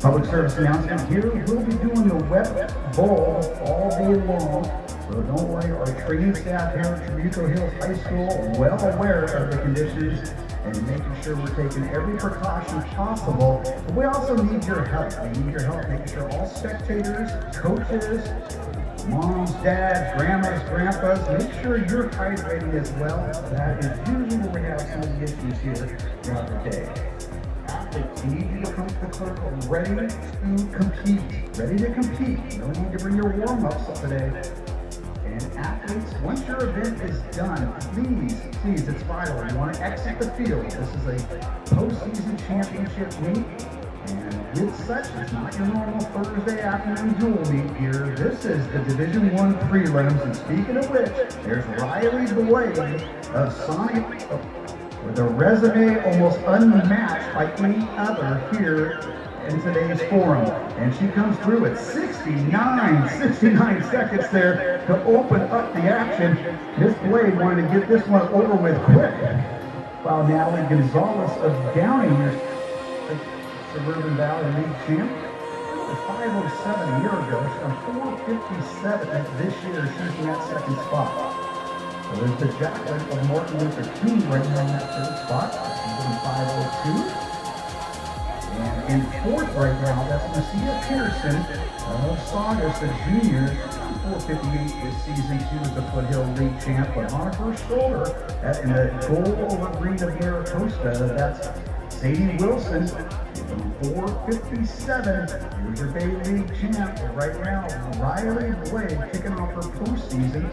Public service announcement here. We'll be doing the wet bowl all day long. So don't worry, our training staff here at Tribuco Hills High School are well aware of the conditions and making sure we're taking every precaution possible. But we also need your help. We need your help making sure all spectators, coaches, moms, dads, grandmas, grandpas, make sure you're hydrated as well. That is usually where we have some of the issues here throughout the day. Athletes, you need to come to the clinic ready to compete. Ready to compete. No need to bring your warm-ups today. And athletes, once your event is done, please, it's vital. You want to exit the field. This is a postseason championship meet. And with such, it's not your normal Thursday afternoon dual meet here. This is the Division I Prelims. And speaking of which, there's Riley Blade of Sonic with a resume almost unmatched by any other here in today's forum. And she comes through at 69 seconds there to open up the action. Miss Blade wanted to get this one over with quick. While Natalie Gonzalez of Downey, Suburban Valley League champ, was 507 a year ago. She's on 457 this year. She's in that second spot. So there's the Jacqueline of Martin Luther King right now in that third spot. She's in 502. And in fourth right now, that's Messiah Pearson of Saugus, the junior. 458 this season. She was the Foothill League champ, but on her shoulder, in the gold over green of Maricosta, that's Sadie Wilson. 457. Here's your Bay League champ. Right now, Riley Blade kicking off her postseason.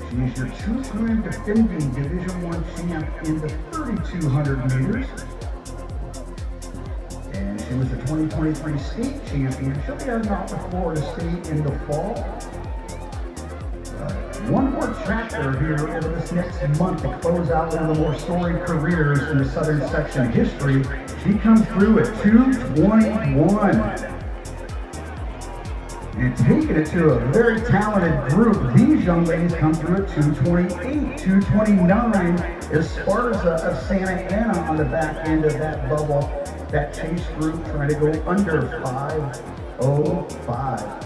She is your two-time defending Division I champ in the 3,200 meters. And she was the 2023 state champion. She'll be heading off to Florida State in the fall. One more chapter here over this next month to close out one of the more storied careers in the Southern Section history. She comes through at 221. And taking it to a very talented group, these young ladies come through at 228, 229 is Sparza of Santa Ana on the back end of that bubble. That chase group trying to go under 5:05.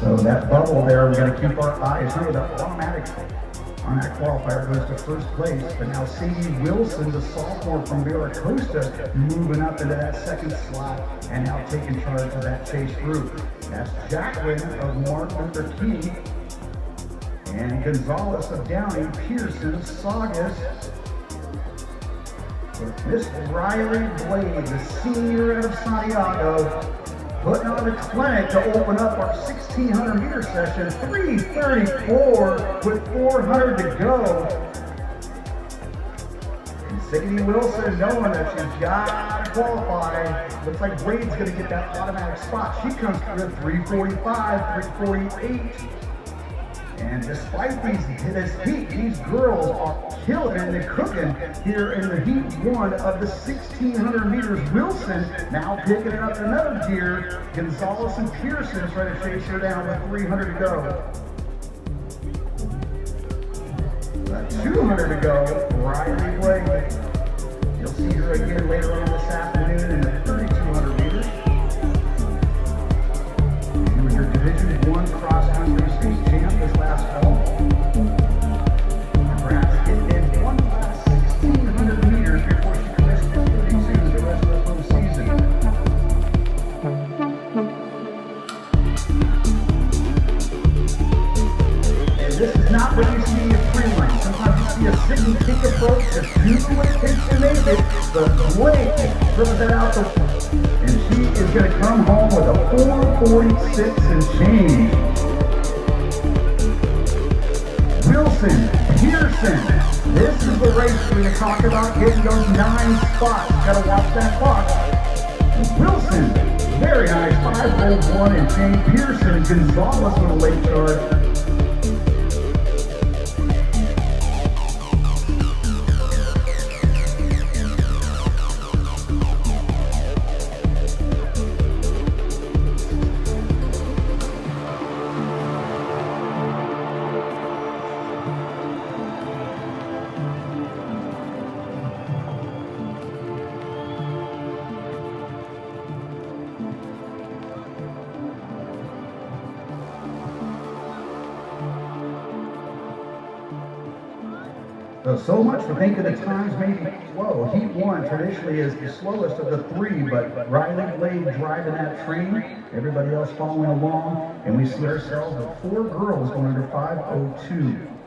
So that bubble there, we're going to keep our eyes on the automatic on that qualifier goes to first place. But now Sadie Wilson, the sophomore from Maricosta, moving up into that second slot and now taking charge of that chase group. That's Jacqueline of Martin Luther King and Gonzalez of Downey, Pearson of Saugus. Miss Riley Blade, the senior out of Santiago, putting on a clinic to open up our 1,600 meter session. 3:34 with 400 to go. And Sadie Wilson, knowing that she's got to qualify, looks like Blade's going to get that automatic spot. She comes through at 3:45, 3:48. And despite this heat, these girls are killing it and cooking here in the heat one of the 1,600 meters. Wilson now picking it up another gear. Gonzalez and Pearson trying to chase her down with 300 to go. 200 to go. Riley Blade. You'll see her again later on this afternoon in the 3,200 meters. She was your Division I cross-country state champ this last fall. Perhaps it did one last 1,600 meters before she commits to 32 the rest of the postseason. And this is not what you see in Prelims. Sometimes you see a sitting kick approach, just do what it takes to make it. The Blade drives that out and she is going to come home with a 4:46 and change. Wilson, Pearson, this is the race we're going to talk about, getting those 9 spots. Got to watch that clock. Wilson, very nice, 5:01 and change. Pearson, Gonzalez with a late charge. So much for thinking the times maybe slow. Heat 1 traditionally is the slowest of the three, but Riley Blade driving that train, everybody else following along, and we see ourselves with 4 girls going under 5:02.